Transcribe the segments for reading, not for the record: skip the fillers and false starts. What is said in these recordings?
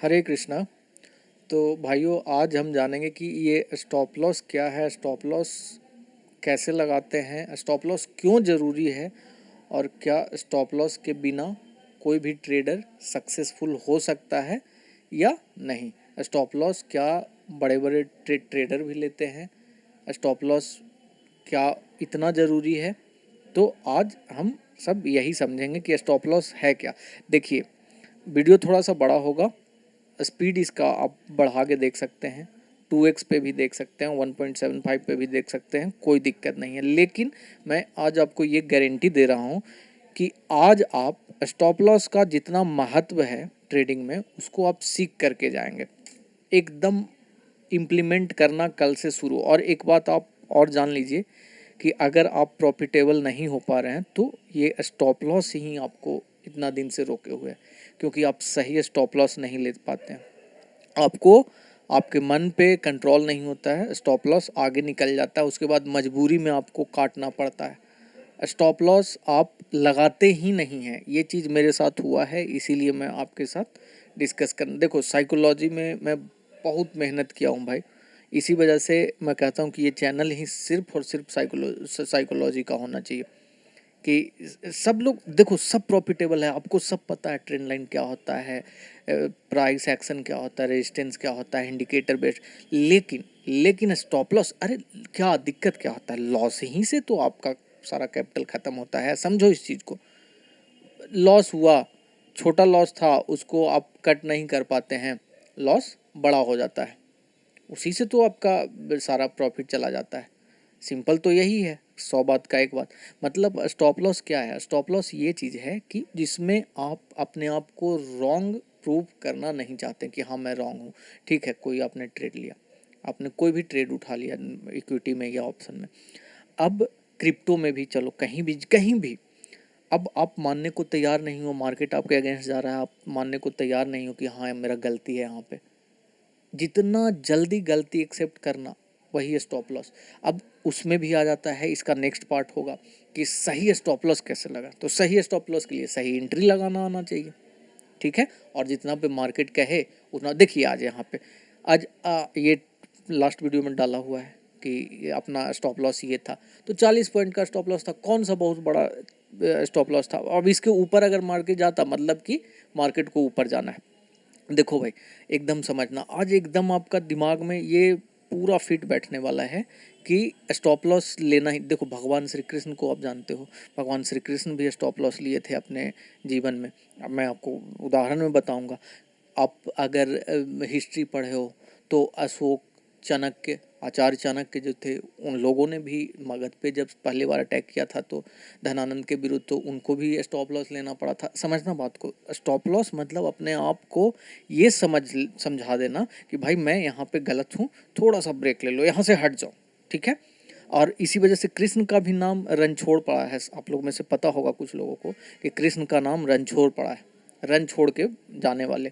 हरे कृष्णा। तो भाइयों, आज हम जानेंगे कि ये स्टॉप लॉस क्या है, स्टॉप लॉस कैसे लगाते हैं, स्टॉप लॉस क्यों ज़रूरी है और क्या स्टॉप लॉस के बिना कोई भी ट्रेडर सक्सेसफुल हो सकता है या नहीं। स्टॉप लॉस क्या बड़े बड़े ट्रेडर भी लेते हैं, स्टॉप लॉस क्या इतना ज़रूरी है। तो आज हम सब यही समझेंगे कि स्टॉप लॉस है क्या। देखिए, वीडियो थोड़ा सा बड़ा होगा, स्पीड इसका आप बढ़ा के देख सकते हैं, 2x पे भी देख सकते हैं, 1.75 पे भी देख सकते हैं, कोई दिक्कत नहीं है। लेकिन मैं आज आपको ये गारंटी दे रहा हूँ कि आज आप स्टॉप लॉस का जितना महत्व है ट्रेडिंग में, उसको आप सीख करके जाएंगे। एकदम इम्प्लीमेंट करना कल से शुरू। और एक बात आप और जान लीजिए कि अगर आप प्रॉफिटेबल नहीं हो पा रहे हैं तो ये स्टॉप लॉस ही आपको इतना दिन से रोके हुए है, क्योंकि आप सही स्टॉप लॉस नहीं ले पाते हैं। आपको आपके मन पे कंट्रोल नहीं होता है, स्टॉप लॉस आगे निकल जाता है, उसके बाद मजबूरी में आपको काटना पड़ता है। स्टॉप लॉस आप लगाते ही नहीं हैं। ये चीज़ मेरे साथ हुआ है, इसीलिए मैं आपके साथ डिस्कस कर। देखो, साइकोलॉजी में मैं बहुत मेहनत किया हूँ भाई। इसी वजह से मैं कहता हूँ कि ये चैनल ही सिर्फ और सिर्फ साइकोलॉजी का होना चाहिए। कि सब लोग देखो, सब प्रॉफिटेबल है, आपको सब पता है ट्रेंड लाइन क्या होता है, प्राइस एक्शन क्या होता है, रेजिस्टेंस क्या होता है, इंडिकेटर बेस्ड। लेकिन स्टॉप लॉस, अरे क्या दिक्कत क्या होता है, लॉस ही से तो आपका सारा कैपिटल खत्म होता है। समझो इस चीज़ को। लॉस हुआ, छोटा लॉस था, उसको आप कट नहीं कर पाते हैं, लॉस बड़ा हो जाता है, उसी से तो आपका सारा प्रॉफिट चला जाता है। सिंपल तो यही है, 100 बात का एक बात। मतलब स्टॉप लॉस क्या है? स्टॉप लॉस ये चीज़ है कि जिसमें आप अपने आप को रॉन्ग प्रूव करना नहीं चाहते कि हाँ मैं रॉन्ग हूँ। ठीक है, कोई आपने ट्रेड लिया, आपने कोई भी ट्रेड उठा लिया, इक्विटी में या ऑप्शन में, अब क्रिप्टो में भी, चलो कहीं भी अब आप मानने को तैयार नहीं हो, मार्केट आपके अगेंस्ट जा रहा है, आप मानने को तैयार नहीं हो कि हाँ मेरा गलती है यहाँ पे। जितना जल्दी गलती एक्सेप्ट करना, वही स्टॉप लॉस। अब उसमें भी आ जाता है, इसका नेक्स्ट पार्ट होगा कि सही स्टॉप लॉस कैसे लगा। तो सही स्टॉप लॉस के लिए सही एंट्री लगाना आना चाहिए, ठीक है। और जितना पे मार्केट कहे उतना, देखिए आज यहाँ पे, आज ये लास्ट वीडियो में डाला हुआ है कि अपना स्टॉप लॉस ये था, तो 40 पॉइंट का स्टॉप लॉस था। कौन सा बहुत बड़ा स्टॉप लॉस था। अब इसके ऊपर अगर मार्केट जाता, मतलब कि मार्केट को ऊपर जाना है। देखो भाई, एकदम समझना, आज एकदम आपका दिमाग में ये पूरा फिट बैठने वाला है कि स्टॉप लॉस लेना ही। देखो, भगवान श्री कृष्ण को आप जानते हो, भगवान श्री कृष्ण भी स्टॉप लॉस लिए थे अपने जीवन में। अब मैं आपको उदाहरण में बताऊंगा। आप अगर हिस्ट्री पढ़े हो तो अशोक, चाणक्य, आचार्य चाणक्य जो थे, उन लोगों ने भी मगध पे जब पहली बार अटैक किया था तो धनानंद के विरुद्ध, तो उनको भी स्टॉप लॉस लेना पड़ा था। समझना बात को, स्टॉप लॉस मतलब अपने आप को ये समझा देना कि भाई मैं यहाँ पे गलत हूँ, थोड़ा सा ब्रेक ले लो, यहाँ से हट जाओ, ठीक है। और इसी वजह से कृष्ण का भी नाम रणछोड़ पड़ा है। आप लोग में से पता होगा कुछ लोगों को कि कृष्ण का नाम रणछोड़ पड़ा है, रन छोड़ के जाने वाले।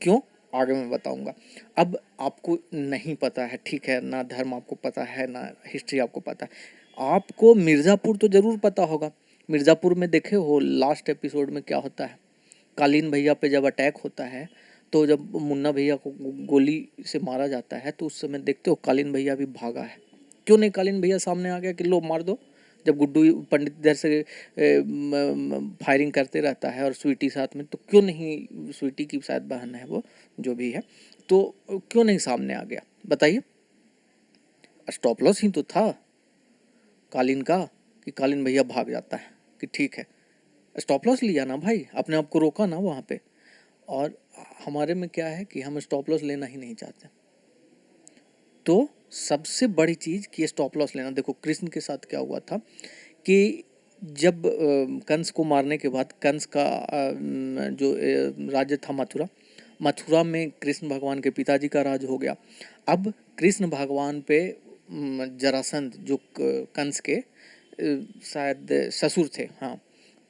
क्यों, आगे मैं बताऊंगा। अब आपको नहीं पता है, ठीक है ना, धर्म आपको पता है ना, हिस्ट्री आपको पता है। आपको मिर्ज़ापुर तो ज़रूर पता होगा। मिर्ज़ापुर में देखे हो लास्ट एपिसोड में क्या होता है, कालीन भैया पे जब अटैक होता है, तो जब मुन्ना भैया को गोली से मारा जाता है, तो उस समय देखते हो कालीन भैया भी भागा है। क्यों नहीं कालीन भैया सामने आ गया कि लो मार दो। जब गुड्डू पंडित इधर से फायरिंग करते रहता है और स्वीटी साथ में, तो क्यों नहीं, स्वीटी की शायद बहन है वो, जो भी है, तो क्यों नहीं सामने आ गया, बताइए। स्टॉप लॉस ही तो था कालीन का, कि कालीन भैया भाग जाता है कि ठीक है, स्टॉप लॉस लिया ना भाई, अपने आप को रोका ना वहाँ पे। और हमारे में क्या है कि हम स्टॉप लॉस लेना ही नहीं चाहते। तो सबसे बड़ी चीज़ कि स्टॉप लॉस लेना। देखो कृष्ण के साथ क्या हुआ था कि जब कंस को मारने के बाद, कंस का जो राज्य था मथुरा, मथुरा में कृष्ण भगवान के पिताजी का राज हो गया। अब कृष्ण भगवान पे जरासंध, जो कंस के शायद ससुर थे, हाँ,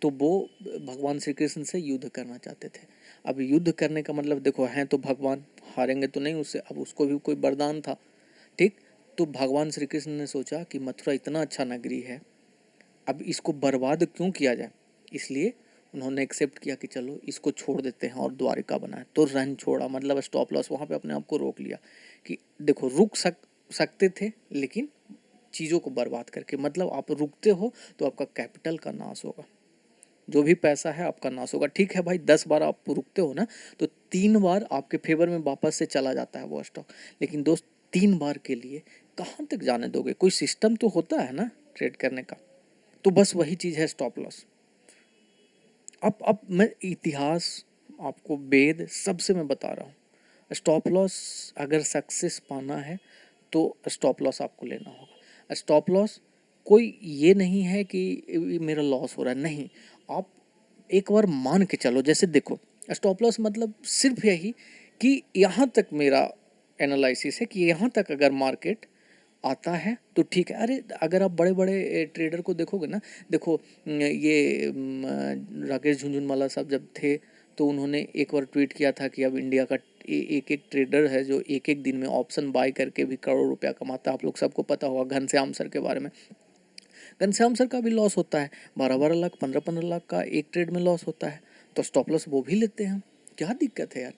तो वो भगवान श्री कृष्ण से युद्ध करना चाहते थे। अब युद्ध करने का मतलब देखो, हैं तो भगवान, हारेंगे तो नहीं उससे। अब उसको भी कोई वरदान था, ठीक। तो भगवान श्री कृष्ण ने सोचा कि मथुरा इतना अच्छा नगरी है, अब इसको बर्बाद क्यों किया जाए, इसलिए उन्होंने एक्सेप्ट किया कि चलो इसको छोड़ देते हैं और द्वारिका बनाए, तो रन छोड़ा, मतलब स्टॉप लॉस वहाँ पे अपने आप को रोक लिया कि देखो रुक सकते थे लेकिन चीज़ों को बर्बाद करके, मतलब आप रुकते हो तो आपका कैपिटल का नाश होगा, जो भी पैसा है आपका नाश होगा। ठीक है भाई, 10 बार आप रुकते हो ना तो 3 बार आपके फेवर में वापस से चला जाता है वो स्टॉक, लेकिन दोस्त 3 बार के लिए कहाँ तक जाने दोगे? कोई सिस्टम तो होता है ना ट्रेड करने का। तो बस वही चीज़ है स्टॉप लॉस। अब मैं इतिहास, आपको वेद सबसे मैं बता रहा हूँ, स्टॉप लॉस अगर सक्सेस पाना है तो स्टॉप लॉस आपको लेना होगा। स्टॉप लॉस कोई ये नहीं है कि मेरा लॉस हो रहा है, नहीं, आप एक बार मान के चलो। जैसे देखो, स्टॉप लॉस मतलब सिर्फ यही कि यहाँ तक मेरा एनालिसिस है कि यहाँ तक अगर मार्केट आता है तो ठीक है। अरे अगर आप बड़े बड़े ट्रेडर को देखोगे ना, देखो ये राकेश झुनझुनवाला साहब जब थे तो उन्होंने एक बार ट्वीट किया था कि अब इंडिया का एक एक ट्रेडर है जो एक एक दिन में ऑप्शन बाय करके भी करोड़ रुपया कमाता है। आप लोग सबको पता होगा घनश्याम सर के बारे में। घनश्याम सर का भी लॉस होता है, 12-12 लाख 15-15 लाख का एक ट्रेड में लॉस होता है, तो स्टॉप लॉस वो भी लेते हैं। क्या दिक्कत है यार?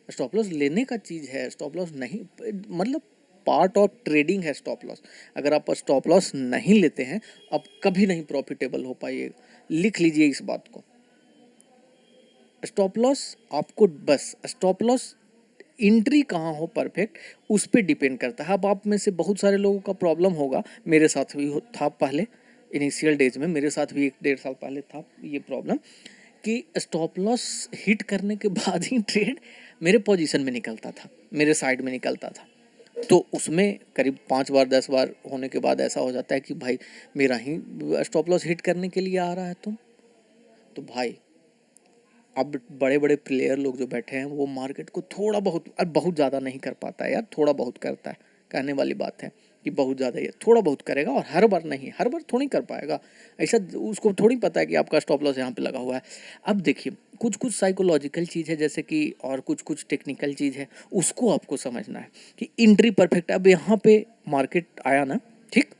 स्टॉप लॉस लेने का चीज़ है, स्टॉप लॉस नहीं, मतलब पार्ट ऑफ ट्रेडिंग है स्टॉप लॉस। अगर आप स्टॉप लॉस नहीं लेते हैं आप कभी नहीं प्रॉफिटेबल हो पाइएगा, लिख लीजिए इस बात को। स्टॉप लॉस आपको, बस स्टॉप लॉस एंट्री कहाँ हो परफेक्ट उस पर डिपेंड करता है। अब आप में से बहुत सारे लोगों का प्रॉब्लम होगा, मेरे साथ भी था पहले इनिशियल डेज में, मेरे साथ भी 1-1.5 साल पहले था ये प्रॉब्लम कि स्टॉप लॉस हिट करने के बाद ही ट्रेड मेरे पोजीशन में निकलता था, मेरे साइड में निकलता था। तो उसमें करीब 5 बार 10 बार होने के बाद ऐसा हो जाता है कि भाई मेरा ही स्टॉप लॉस हिट करने के लिए आ रहा है तुम। तो भाई अब बड़े बड़े प्लेयर लोग जो बैठे हैं वो मार्केट को थोड़ा बहुत, अब बहुत ज़्यादा नहीं कर पाता है यार, थोड़ा बहुत करता है, कहने वाली बात है कि बहुत ज़्यादा ये थोड़ा बहुत करेगा और हर बार नहीं, हर बार थोड़ी कर पाएगा ऐसा। उसको थोड़ी पता है कि आपका स्टॉप लॉस यहाँ पे लगा हुआ है। अब देखिए कुछ कुछ साइकोलॉजिकल चीज़ है जैसे कि, और कुछ कुछ टेक्निकल चीज़ है, उसको आपको समझना है कि एंट्री परफेक्ट। अब यहाँ पे मार्केट आया ना, ठीक,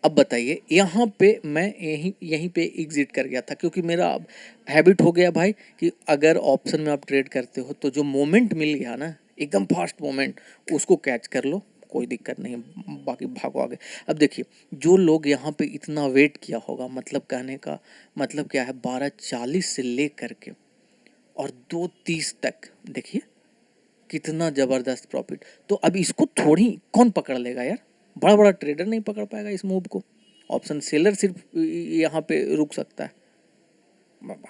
अब बताइए यहाँ पे मैं यहीं पे एग्जिट कर गया था क्योंकि मेरा अब हैबिट हो गया भाई कि अगर ऑप्शन में आप ट्रेड करते हो तो जो मोमेंट मिल गया ना, एकदम फास्ट मोमेंट, उसको कैच कर लो, कोई दिक्कत नहीं है, बाकी भागो आगे। अब देखिए जो लोग यहाँ पे इतना वेट किया होगा, मतलब कहने का मतलब क्या है, 12:40 से ले करके और 2:30 तक देखिए कितना ज़बरदस्त प्रॉफिट। तो अब इसको थोड़ी कौन पकड़ लेगा यार? बड़ा बड़ा ट्रेडर नहीं पकड़ पाएगा इस मूव को, ऑप्शन सेलर सिर्फ यहाँ पे रुक सकता है।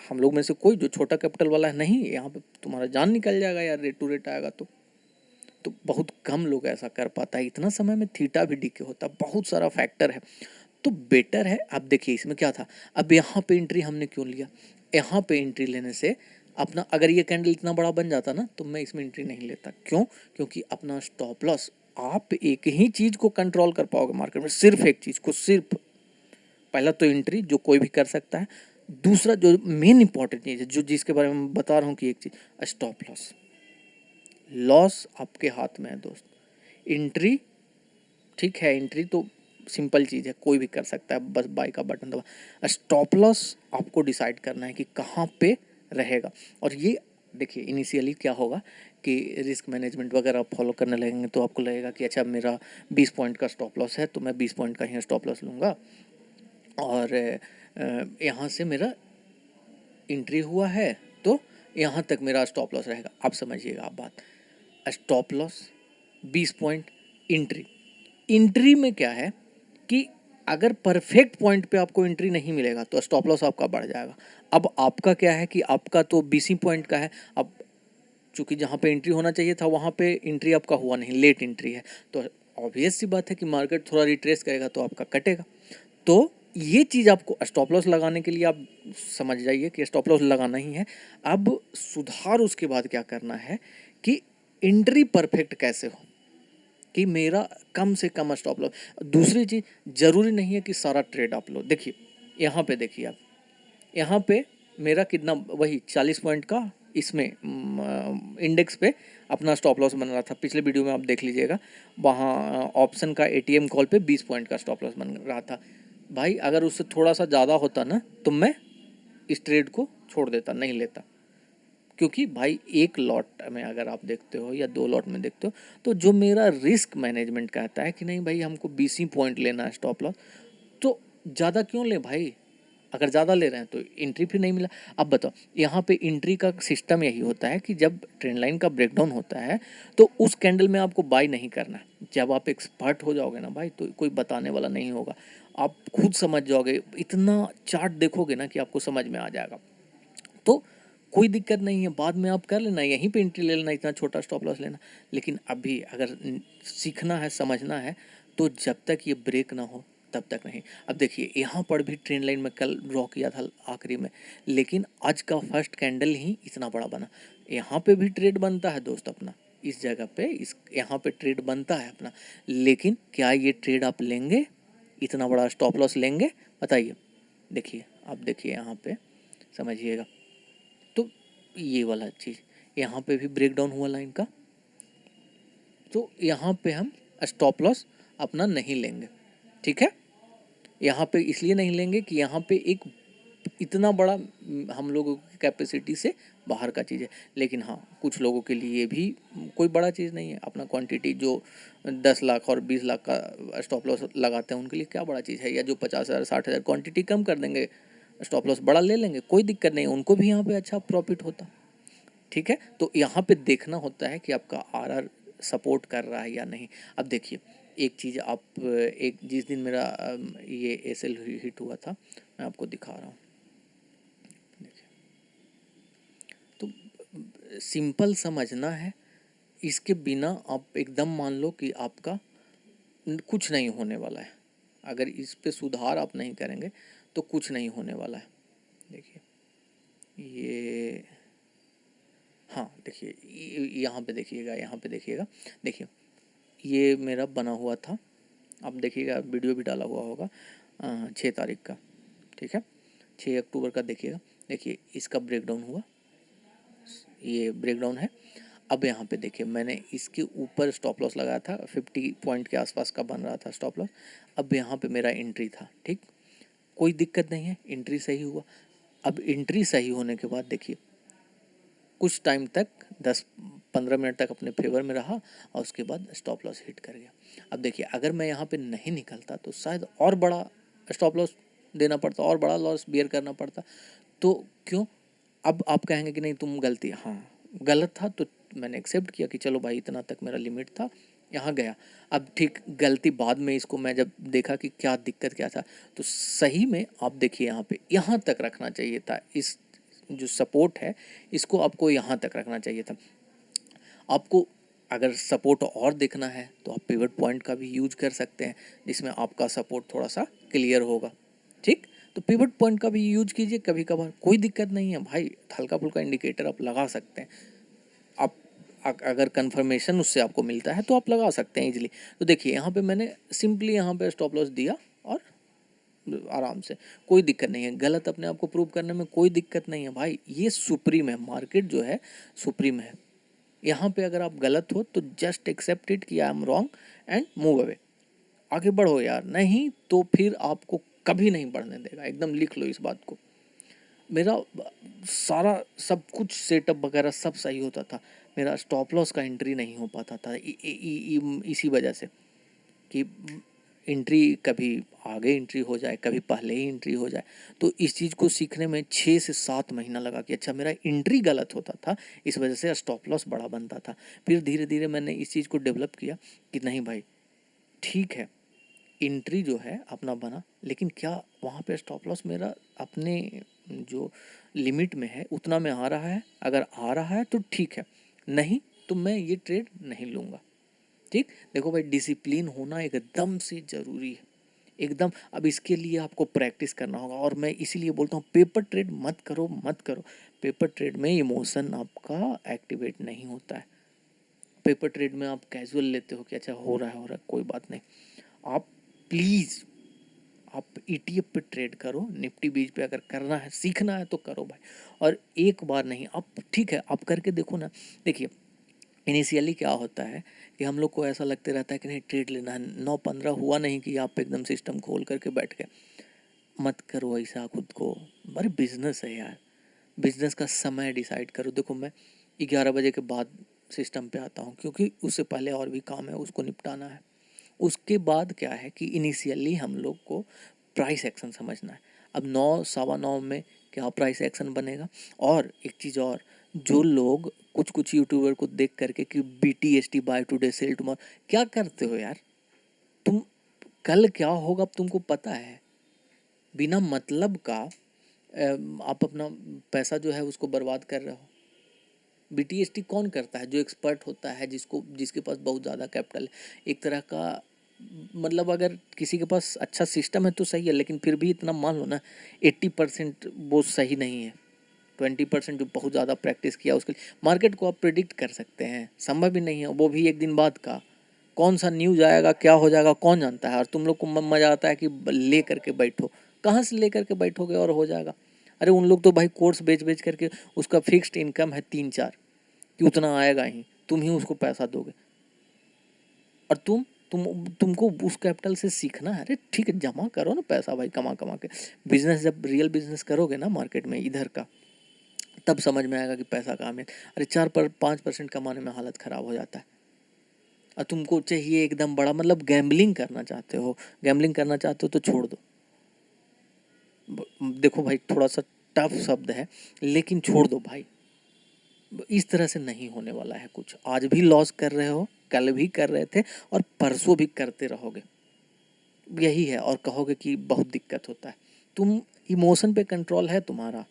हम लोग में से कोई जो छोटा कैपिटल वाला है नहीं, यहाँ पे तुम्हारा जान निकल जाएगा यार, रेट टू रेट आएगा तो बहुत कम लोग ऐसा कर पाता है। इतना समय में थीटा भी डीके होता है, बहुत सारा फैक्टर है, तो बेटर है। अब देखिए इसमें क्या था, अब यहाँ पे एंट्री हमने क्यों लिया? यहाँ पे एंट्री लेने से अपना, अगर ये कैंडल इतना बड़ा बन जाता ना तो मैं इसमें एंट्री नहीं लेता। क्यों? क्योंकि अपना स्टॉप लॉस, आप एक ही चीज़ को कंट्रोल कर पाओगे मार्केट में, सिर्फ एक चीज़ को, सिर्फ पहला तो एंट्री जो कोई भी कर सकता है, दूसरा जो मेन इंपॉर्टेंट चीज़ है जो जिसके बारे में बता रहा हूँ कि एक चीज़ स्टॉप लॉस। लॉस आपके हाथ में है दोस्त, एंट्री ठीक है, एंट्री तो सिंपल चीज़ है, कोई भी कर सकता है, बस बाय का बटन दबा। स्टॉप लॉस आपको डिसाइड करना है कि कहाँ पे रहेगा। और ये देखिए इनिशियली क्या होगा कि रिस्क मैनेजमेंट वगैरह आप फॉलो करने लगेंगे तो आपको लगेगा कि अच्छा मेरा 20 पॉइंट का स्टॉप लॉस है तो मैं 20 पॉइंट का ही स्टॉप लॉस लूँगा, और यहाँ से मेरा एंट्री हुआ है तो यहाँ तक मेरा स्टॉप लॉस रहेगा। आप समझिएगा आप बात, stop loss 20 point, entry. Entry में क्या है कि अगर परफेक्ट पॉइंट पे आपको एंट्री नहीं मिलेगा तो स्टॉप लॉस आपका बढ़ जाएगा। अब आपका क्या है कि आपका तो 20 ही पॉइंट का है, अब चूंकि जहाँ पे एंट्री होना चाहिए था वहाँ पे एंट्री आपका हुआ नहीं, लेट एंट्री है, तो ऑब्वियस सी बात है कि मार्केट थोड़ा रिट्रेस करेगा तो आपका कटेगा। तो ये चीज़ आपको स्टॉप लॉस लगाने के लिए आप समझ जाइए कि स्टॉप लॉस लगाना ही है। अब सुधार उसके बाद क्या करना है कि एंट्री परफेक्ट कैसे हो कि मेरा कम से कम स्टॉप लॉस। दूसरी चीज़, ज़रूरी नहीं है कि सारा ट्रेड आप लो। देखिए यहाँ पे देखिए आप, यहाँ पे मेरा कितना, वही 40 पॉइंट का इसमें इंडेक्स पे अपना स्टॉप लॉस बन रहा था, पिछले वीडियो में आप देख लीजिएगा, वहाँ ऑप्शन का एटीएम कॉल पे 20 पॉइंट का स्टॉप लॉस बन रहा था। भाई अगर उससे थोड़ा सा ज़्यादा होता ना तो मैं इस ट्रेड को छोड़ देता, नहीं लेता। क्योंकि भाई एक लॉट में अगर आप देखते हो या 2 लॉट में देखते हो, तो जो मेरा रिस्क मैनेजमेंट कहता है कि नहीं भाई हमको 20 ही पॉइंट लेना है स्टॉप लॉस, तो ज़्यादा क्यों ले भाई? अगर ज़्यादा ले रहे हैं तो एंट्री फिर नहीं मिला। अब बताओ, यहाँ पे एंट्री का सिस्टम यही होता है कि जब ट्रेंड लाइन का ब्रेकडाउन होता है तो उस कैंडल में आपको बाय नहीं करना है। जब आप एक्सपर्ट हो जाओगे ना भाई, तो कोई बताने वाला नहीं होगा, आप खुद समझ जाओगे, इतना चार्ट देखोगे ना कि आपको समझ में आ जाएगा। तो कोई दिक्कत नहीं है, बाद में आप कर लेना, यहीं पे एंट्री ले लेना, इतना छोटा स्टॉप लॉस लेना। लेकिन अभी अगर सीखना है, समझना है, तो जब तक ये ब्रेक ना हो तब तक नहीं। अब देखिए यहाँ पर भी ट्रेंड लाइन में कल ड्रॉ किया था आखिरी में, लेकिन आज का फर्स्ट कैंडल ही इतना बड़ा बना। यहाँ पे भी ट्रेड बनता है दोस्त अपना, इस जगह पे इस यहाँ पे ट्रेड बनता है अपना, लेकिन क्या ये ट्रेड आप लेंगे? इतना बड़ा स्टॉप लॉस लेंगे? बताइए। देखिए, आप देखिए यहाँ पे, समझिएगा। तो ये वाला चीज़ यहाँ पे भी ब्रेक डाउन हुआ लाइन का, तो यहाँ पे हम स्टॉप लॉस अपना नहीं लेंगे, ठीक है। यहाँ पे इसलिए नहीं लेंगे कि यहाँ पे एक इतना बड़ा हम लोगों की कैपेसिटी से बाहर का चीज़ है। लेकिन हाँ, कुछ लोगों के लिए भी कोई बड़ा चीज़ नहीं है। अपना क्वांटिटी जो 10 लाख और 20 लाख का स्टॉप लॉस लगाते हैं उनके लिए क्या बड़ा चीज़ है, या जो 50,000 60,000 क्वांटिटी कम कर देंगे, स्टॉप लॉस बड़ा ले लेंगे, कोई दिक्कत नहीं, उनको भी यहाँ पे अच्छा प्रॉफिट होता, ठीक है। तो यहाँ पे देखना होता है कि आपका आरआर सपोर्ट कर रहा है या नहीं। अब देखिए एक चीज़, आप एक जिस दिन मेरा ये एसएल हिट हुआ था, मैं आपको दिखा रहा हूँ, देखिए। तो सिंपल समझना है, इसके बिना आप एकदम मान लो कि आपका कुछ नहीं होने वाला है। अगर इस पे सुधार आप नहीं करेंगे तो कुछ नहीं होने वाला है। देखिए ये, हाँ देखिए यहाँ पे देखिएगा, यहाँ पे देखिएगा, देखिए ये मेरा बना हुआ था, आप देखिएगा, वीडियो भी डाला हुआ होगा 6 तारीख का, ठीक है, 6 अक्टूबर का। देखिएगा, देखिए इसका ब्रेकडाउन हुआ, ये ब्रेकडाउन है। अब यहाँ पे देखिए मैंने इसके ऊपर स्टॉप लॉस लगाया था, 50 पॉइंट के आसपास का बन रहा था स्टॉप लॉस। अब यहाँ पे मेरा एंट्री था, ठीक, कोई दिक्कत नहीं है, एंट्री सही हुआ। अब एंट्री सही होने के बाद देखिए कुछ टाइम तक 10-15 मिनट तक अपने फेवर में रहा और उसके बाद स्टॉप लॉस हिट कर गया। अब देखिए अगर मैं यहाँ पे नहीं निकलता तो शायद और बड़ा स्टॉप लॉस देना पड़ता, और बड़ा लॉस बियर करना पड़ता। तो क्यों? अब आप कहेंगे कि नहीं तुम गलती, हाँ गलत था, तो मैंने एक्सेप्ट किया कि चलो भाई इतना तक मेरा लिमिट था, यहाँ गया। अब ठीक गलती बाद में इसको मैं जब देखा कि क्या दिक्कत क्या था, तो सही में आप देखिए यहाँ पे यहाँ तक रखना चाहिए था, इस जो सपोर्ट है इसको आपको यहाँ तक रखना चाहिए था। आपको अगर सपोर्ट और देखना है तो आप पिवट पॉइंट का भी यूज कर सकते हैं, जिसमें आपका सपोर्ट थोड़ा सा क्लियर होगा, ठीक। तो पिवट पॉइंट का भी यूज कीजिए कभी कभार, कोई दिक्कत नहीं है भाई, हल्का फुल्का इंडिकेटर आप लगा सकते हैं। आप अगर कंफर्मेशन उससे आपको मिलता है तो आप लगा सकते हैं इजीली। तो देखिए यहाँ पे मैंने सिंपली यहाँ पे स्टॉप लॉस दिया और आराम से, कोई दिक्कत नहीं है, गलत अपने आप को प्रूव करने में कोई दिक्कत नहीं है भाई। ये सुप्रीम है, मार्केट जो है सुप्रीम है। यहाँ पे अगर आप गलत हो तो जस्ट एक्सेप्ट इट कि I am wrong and move away, आगे बढ़ो यार, नहीं तो फिर आपको कभी नहीं बढ़ने देगा, एकदम लिख लो इस बात को। मेरा सारा सब कुछ सेटअप वगैरह सब सही होता था, मेरा स्टॉप लॉस का एंट्री नहीं हो पाता था इसी वजह से कि एंट्री कभी आगे एंट्री हो जाए, कभी पहले ही एंट्री हो जाए। तो इस चीज़ को सीखने में 6 से 7 महीना लगा कि अच्छा मेरा एंट्री गलत होता था, इस वजह से स्टॉप लॉस बड़ा बनता था। फिर धीरे धीरे मैंने इस चीज़ को डेवलप किया कि नहीं भाई ठीक है, एंट्री जो है अपना बना, लेकिन क्या वहाँ पे स्टॉप लॉस मेरा अपने जो लिमिट में है उतना में आ रहा है? अगर आ रहा है तो ठीक है, नहीं तो मैं ये ट्रेड नहीं लूँगा, ठीक। देखो भाई डिसिप्लिन होना एकदम से ज़रूरी है, एकदम। अब इसके लिए आपको प्रैक्टिस करना होगा, और मैं इसीलिए बोलता हूँ पेपर ट्रेड मत करो, मत करो। पेपर ट्रेड में इमोशन आपका एक्टिवेट नहीं होता है। पेपर ट्रेड में आप कैजुअल लेते हो कि अच्छा हो रहा है कोई बात नहीं। आप प्लीज़ आप ईटीएफ पे ट्रेड करो, निफ्टी बीज पे अगर करना है, सीखना है तो करो भाई। और एक बार नहीं, आप ठीक है आप करके देखो ना। देखिए इनिशियली क्या होता है कि हम लोग को ऐसा लगते रहता है कि नहीं ट्रेड लेना है, 9-15 हुआ नहीं कि आप एकदम सिस्टम खोल करके बैठ गए। मत करो ऐसा खुद को। अरे बिजनेस है यार, बिजनेस का समय डिसाइड करो। देखो मैं 11 बजे के बाद सिस्टम पे आता हूँ, क्योंकि उससे पहले और भी काम है, उसको निपटाना है। उसके बाद क्या है कि इनिशियली हम लोग को प्राइस एक्शन समझना है। अब 9 सवा 9 में क्या प्राइस एक्शन बनेगा। और एक चीज़ और, जो लोग कुछ कुछ यूट्यूबर को देख करके कि BTST buy today sell tomorrow, क्या करते हो यार तुम? कल क्या होगा अब तुमको पता है? बिना मतलब का आप अपना पैसा जो है उसको बर्बाद कर रहे हो। BTST कौन करता है? जो एक्सपर्ट होता है, जिसके पास बहुत ज़्यादा कैपिटल है। एक तरह का मतलब अगर किसी के पास अच्छा सिस्टम है तो सही है, लेकिन फिर भी इतना मान लो ना, 80% वो सही नहीं है। 20% जो बहुत ज़्यादा प्रैक्टिस किया उसके लिए मार्केट को आप प्रिडिक्ट कर सकते हैं, संभव ही नहीं है, वो भी एक दिन बाद का। कौन सा न्यूज़ आएगा, क्या हो जाएगा, कौन जानता है। और तुम लोग को मज़ा आता है कि ले करके बैठो। कहाँ से ले करके बैठोगे और हो जाएगा? अरे उन लोग तो भाई कोर्स बेच बेच करके, उसका फिक्स्ड इनकम है 3-4 कि उतना आएगा ही, तुम ही उसको पैसा दोगे। और तुमको उस कैपिटल से सीखना है। अरे ठीक है, जमा करो ना पैसा भाई, कमा कमा के। बिजनेस जब रियल बिजनेस करोगे ना मार्केट में इधर का, तब समझ में आएगा कि पैसा कहाँ में। अरे 4-5% कमाने में हालत ख़राब हो जाता है। और तुमको चाहिए एकदम बड़ा, मतलब गैम्बलिंग करना चाहते हो, गैम्बलिंग करना चाहते हो तो छोड़ दो। देखो भाई, थोड़ा सा टफ शब्द है, लेकिन छोड़ दो भाई। इस तरह से नहीं होने वाला है कुछ। आज भी लॉस कर रहे हो, कल भी कर रहे थे, और परसों भी करते रहोगे। यही है, और कहोगे कि बहुत दिक्कत होता है। तुम इमोशन पे कंट्रोल है तुम्हारा।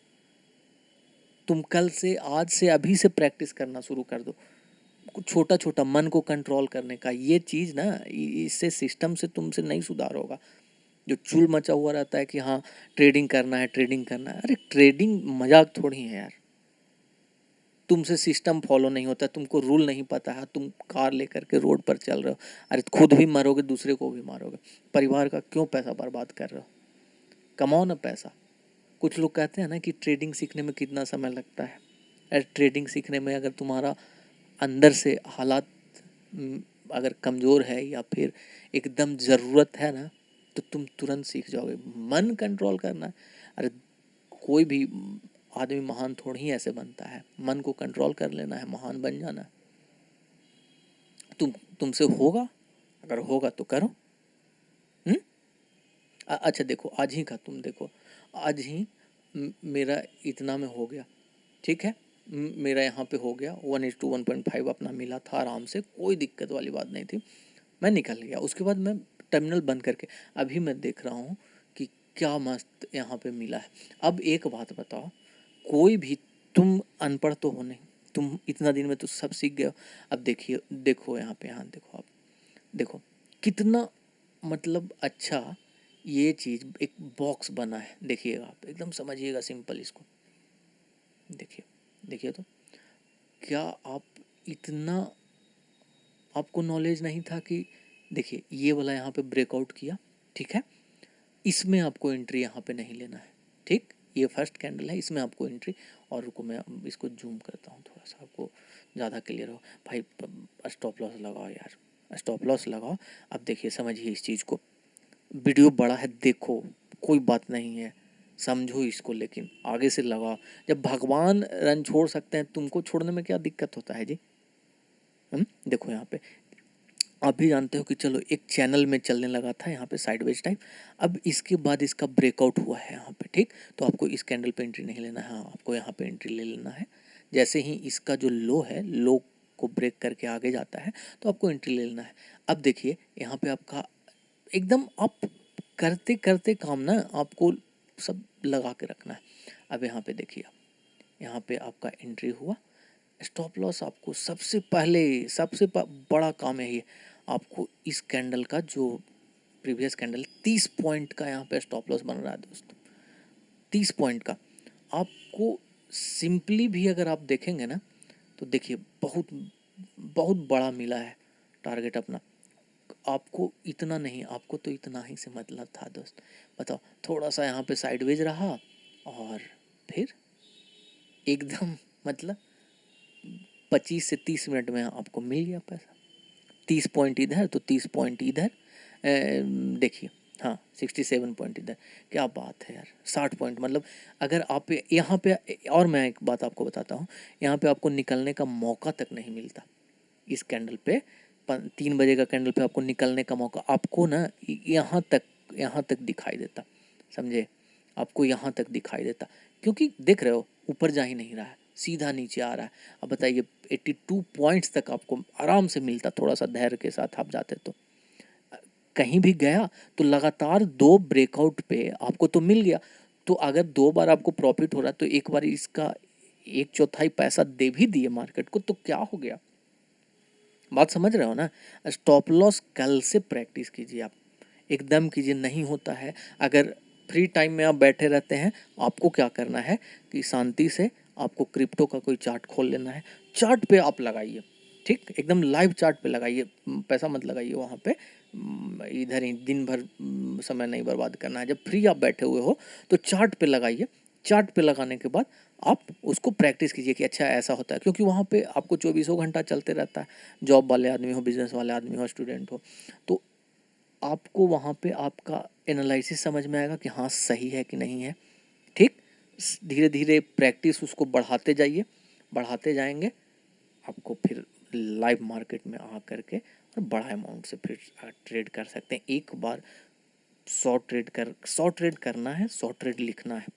तुम कल से, आज से, अभी से प्रैक्टिस करना शुरू कर दो। कुछ छोटा छोटा मन को कंट्रोल करने का, ये चीज़ ना, इससे सिस्टम से तुमसे नहीं सुधार होगा। जो चूल मचा हुआ रहता है कि हाँ ट्रेडिंग करना है, ट्रेडिंग करना है। अरे ट्रेडिंग मजाक थोड़ी है यार। तुमसे सिस्टम फॉलो नहीं होता, तुमको रूल नहीं पता है, तुम कार लेकर के रोड पर चल रहे हो। अरे खुद भी मरोगे, दूसरे को भी मारोगे। परिवार का क्यों पैसा बर्बाद कर रहे हो? कमाओ ना पैसा। कुछ लोग कहते हैं ना कि ट्रेडिंग सीखने में कितना समय लगता है। अरे ट्रेडिंग सीखने में अगर तुम्हारा अंदर से हालात अगर कमज़ोर है, या फिर एकदम ज़रूरत है ना, तो तुम तुरंत सीख जाओगे। मन कंट्रोल करना है। अरे कोई भी आदमी महान थोड़ी ही ऐसे बनता है। मन को कंट्रोल कर लेना है, महान बन जाना है। तुमसे होगा, अगर होगा तो करो। हम्म। अच्छा देखो, आज ही का तुम देखो, आज ही मेरा इतना में हो गया, ठीक है। मेरा यहाँ पे हो गया 1:1.5 अपना मिला था आराम से, कोई दिक्कत वाली बात नहीं थी। मैं निकल गया। उसके बाद मैं टर्मिनल बंद करके अभी मैं देख रहा हूँ कि क्या मस्त यहाँ पे मिला है। अब एक बात बताओ, कोई भी, तुम अनपढ़ तो हो नहीं, तुम इतना दिन में तो सब सीख गए हो। अब देखिए, देखो यहाँ पे, यहाँ देखो, आप देखो कितना मतलब अच्छा ये चीज़ एक बॉक्स बना है। देखिएगा आप, एकदम समझिएगा सिंपल इसको। देखिए, देखिए तो क्या आप इतना, आपको नॉलेज नहीं था कि देखिए ये वाला यहाँ पे ब्रेकआउट किया, ठीक है। इसमें आपको एंट्री यहाँ पे नहीं लेना है, ठीक। ये फर्स्ट कैंडल है, इसमें आपको एंट्री। और रुको मैं इसको जूम करता हूँ थोड़ा सा, आपको ज़्यादा क्लियर हो। भाई स्टॉप लॉस लगाओ यार, स्टॉप लॉस लगाओ। अब देखिए, समझिए इस चीज़ को। वीडियो बड़ा है, देखो, कोई बात नहीं है, समझो इसको, लेकिन आगे से लगाओ। जब भगवान रन छोड़ सकते हैं, तुमको छोड़ने में क्या दिक्कत होता है जी? देखो यहाँ पे आप भी जानते हो कि चलो एक चैनल में चलने लगा था यहाँ पे साइडवेज टाइप। अब इसके बाद इसका ब्रेकआउट हुआ है यहाँ पे, ठीक। तो आपको इस कैंडल पे एंट्री नहीं लेना है, हाँ आपको यहाँ पे एंट्री ले लेना है। जैसे ही इसका जो लो है, लो को ब्रेक करके आगे जाता है, तो आपको एंट्री ले लेना है। अब देखिए यहाँ पे आपका एकदम, आप करते करते काम ना, आपको सब लगा के रखना है। अब यहाँ पे देखिए, यहाँ पे आपका एंट्री हुआ। स्टॉप लॉस आपको सबसे पहले, बड़ा काम है ये। आपको इस कैंडल का जो प्रीवियस कैंडल 30 पॉइंट का यहाँ पे स्टॉप लॉस बन रहा है दोस्तों, 30 पॉइंट का। आपको सिंपली भी अगर आप देखेंगे ना, तो देखिए बहुत बहुत बड़ा मिला है टारगेट अपना। आपको इतना नहीं, आपको तो इतना ही से मतलब था दोस्त। बताओ, थोड़ा सा यहाँ पे साइडवेज रहा, और फिर एकदम मतलब 25 से 30 मिनट में आपको मिल गया पैसा। 30 पॉइंट इधर तो 30 पॉइंट इधर। देखिए हाँ 67 पॉइंट इधर, क्या बात है यार, 60 पॉइंट। मतलब अगर आप यहाँ पे, और मैं एक बात आपको बताता हूँ, यहाँ पे आपको निकलने का मौका तक नहीं मिलता इस कैंडल पे। 3 बजे का कैंडल पे आपको निकलने का मौका, आपको ना यहाँ तक दिखाई देता, समझे, आपको यहाँ तक दिखाई देता, क्योंकि देख रहे हो ऊपर जा ही नहीं रहा है, सीधा नीचे आ रहा है। अब बताइए 82 पॉइंट्स तक आपको आराम से मिलता, थोड़ा सा धैर्य के साथ आप जाते तो। कहीं भी गया तो लगातार 2 ब्रेकआउट पे आपको तो मिल गया, तो अगर 2 बार आपको प्रॉफिट हो रहा है तो एक बार इसका 1/4 पैसा दे भी दिए मार्केट को, तो क्या हो गया, बात समझ रहे हो ना। स्टॉप लॉस कल से प्रैक्टिस कीजिए आप, एकदम कीजिए, नहीं होता है। अगर फ्री टाइम में आप बैठे रहते हैं, आपको क्या करना है कि शांति से आपको क्रिप्टो का कोई चार्ट खोल लेना है, चार्ट पे आप लगाइए, ठीक, एकदम लाइव चार्ट पे लगाइए, पैसा मत लगाइए वहाँ पे, इधर ही दिन भर समय नहीं बर्बाद करना है। जब फ्री आप बैठे हुए हो तो चार्ट पे लगाइए, चार्ट पे लगाने के बाद आप उसको प्रैक्टिस कीजिए कि अच्छा ऐसा होता है, क्योंकि वहाँ पे आपको 24 घंटा चलते रहता है, जॉब वाले आदमी हो, बिजनेस वाले आदमी हो, स्टूडेंट हो, तो आपको वहाँ पे आपका एनालिसिस समझ में आएगा कि हाँ सही है कि नहीं है, ठीक। धीरे धीरे प्रैक्टिस उसको बढ़ाते जाइए, बढ़ाते जाएंगे, आपको फिर लाइव मार्केट में आ करके और बड़ा अमाउंट से फिर ट्रेड कर सकते हैं। एक बार 100 ट्रेड करना है, 100 ट्रेड लिखना है,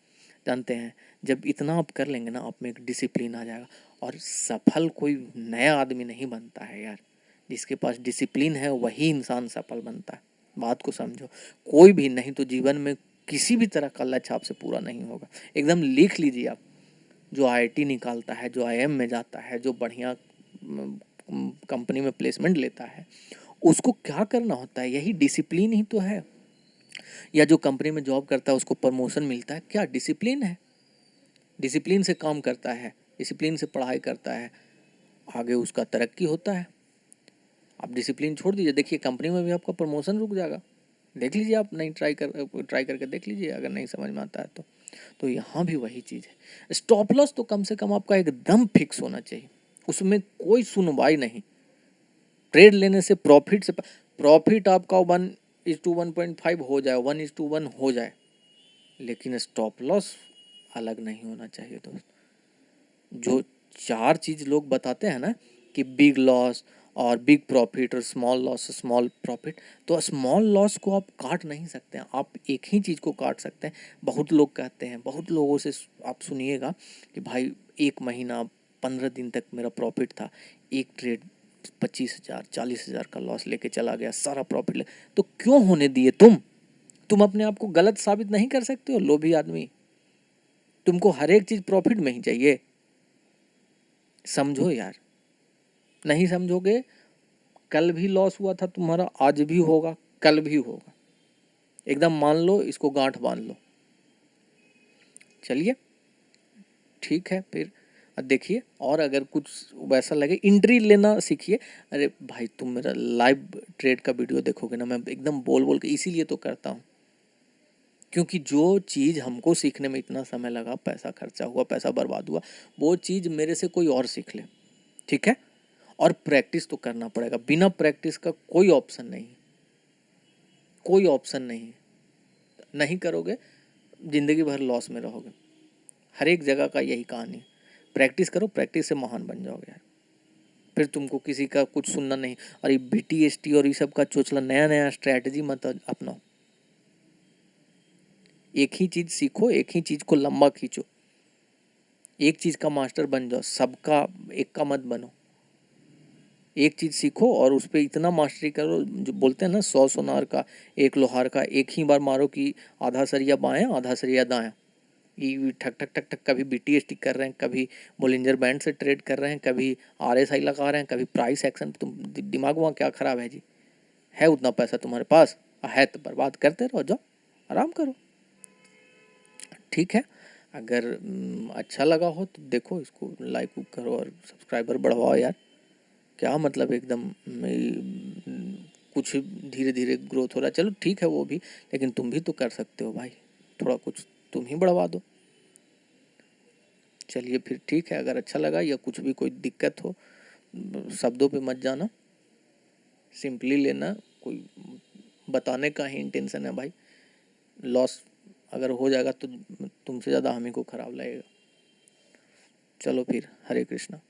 जानते हैं, जब इतना आप कर लेंगे ना, आप में एक डिसिप्लिन आ जाएगा। और सफल कोई नया आदमी नहीं बनता है यार, जिसके पास डिसिप्लिन है वही इंसान सफल बनता है, बात को समझो। कोई भी नहीं तो जीवन में किसी भी तरह का लक्ष्य आपसे पूरा नहीं होगा। एकदम लिख लीजिए आप, जो आईआईटी निकालता है, जो आईएम में जाता है, जो बढ़िया कंपनी में प्लेसमेंट लेता है, उसको क्या करना होता है, यही डिसिप्लिन ही तो है। या जो कंपनी में जॉब करता है उसको प्रमोशन मिलता है, क्या डिसिप्लिन है, डिसिप्लिन से काम करता है, डिसिप्लिन से पढ़ाई करता है, आगे उसका तरक्की होता है। आप डिसिप्लिन छोड़ दीजिए, देखिए कंपनी में भी आपका प्रमोशन रुक जाएगा, देख लीजिए आप, नहीं ट्राई करके देख लीजिए, अगर नहीं समझ में आता है तो यहाँ भी वही चीज़ है। स्टॉप लॉस तो कम से कम आपका एकदम फिक्स होना चाहिए, उसमें कोई सुनवाई नहीं। ट्रेड लेने से प्रॉफिट आपका 1:1.5 हो जाए, 1:1 हो जाए, लेकिन स्टॉप लॉस अलग नहीं होना चाहिए दोस्त। जो 4 चीज़ लोग बताते हैं ना कि बिग लॉस और बिग प्रॉफिट और स्मॉल लॉस स्मॉल प्रॉफिट, तो स्मॉल लॉस को आप काट नहीं सकते हैं, आप एक ही चीज़ को काट सकते हैं। बहुत लोग कहते हैं, बहुत लोगों से आप सुनिएगा कि भाई 1 महीना 15 दिन तक मेरा प्रॉफिट था, एक ट्रेड 25,000 40,000 का लॉस लेके चला गया, सारा प्रॉफिट ले, तो क्यों होने दिए तुम अपने आप को गलत साबित नहीं कर सकते हो, लोभी आदमी। तुमको हर एक चीज़ प्रॉफिट में ही चाहिए, समझो यार, नहीं समझोगे, कल भी लॉस हुआ था तुम्हारा, आज भी होगा, कल भी होगा, एकदम मान लो, इसको गांठ बांध लो। चलिए ठीक है फिर, देखिए, और अगर कुछ वैसा लगे एंट्री लेना सीखिए। अरे भाई तुम मेरा लाइव ट्रेड का वीडियो देखोगे ना, मैं एकदम बोल बोल के इसीलिए तो करता हूँ, क्योंकि जो चीज़ हमको सीखने में इतना समय लगा, पैसा खर्चा हुआ, पैसा बर्बाद हुआ, वो चीज़ मेरे से कोई और सीख ले, ठीक है। और प्रैक्टिस तो करना पड़ेगा, बिना प्रैक्टिस का कोई ऑप्शन नहीं, कोई ऑप्शन नहीं, नहीं करोगे ज़िंदगी भर लॉस में रहोगे। हर एक जगह का यही कहानी है, प्रैक्टिस करो, प्रैक्टिस से महान बन जाओगे यार, फिर तुमको किसी का कुछ सुनना नहीं। और ये BTST और ये सब का चोचला नया नया स्ट्रैटेजी मत अपनाओ, एक ही चीज़ सीखो, एक ही चीज़ को लंबा खींचो, एक चीज़ का मास्टर बन जाओ, सबका एक का मत बनो। एक चीज़ सीखो और उस पर इतना मास्टरी करो, जो बोलते हैं ना 100 सोनार का 1 लोहार का, एक ही बार मारो कि आधा सरिया बाएं आधा सरिया दाएं, ये ठक ठक ठक ठक, कभी BTST कर रहे हैं, कभी बोलिंजर बैंड से ट्रेड कर रहे हैं, कभी RSI लगा रहे हैं, कभी प्राइस एक्शन। तुम दिमाग वहाँ क्या ख़राब है जी, है उतना पैसा तुम्हारे पास, है तो बर्बाद करते रहो, जाओ आराम करो, ठीक है। अगर अच्छा लगा हो तो देखो, इसको लाइक करो और सब्सक्राइबर बढ़वाओ यार, क्या मतलब एकदम कुछ धीरे धीरे ग्रोथ हो रहा है, चलो ठीक है वो भी, लेकिन तुम भी तो कर सकते हो भाई, थोड़ा कुछ तुम ही बढ़वा दो। चलिए फिर ठीक है, अगर अच्छा लगा या कुछ भी कोई दिक्कत हो, शब्दों पे मत जाना, सिंपली लेना, कोई बताने का ही इंटेंशन है भाई। लॉस अगर हो जाएगा तो तुमसे ज़्यादा हम ही को खराब लगेगा। चलो फिर, हरे कृष्णा।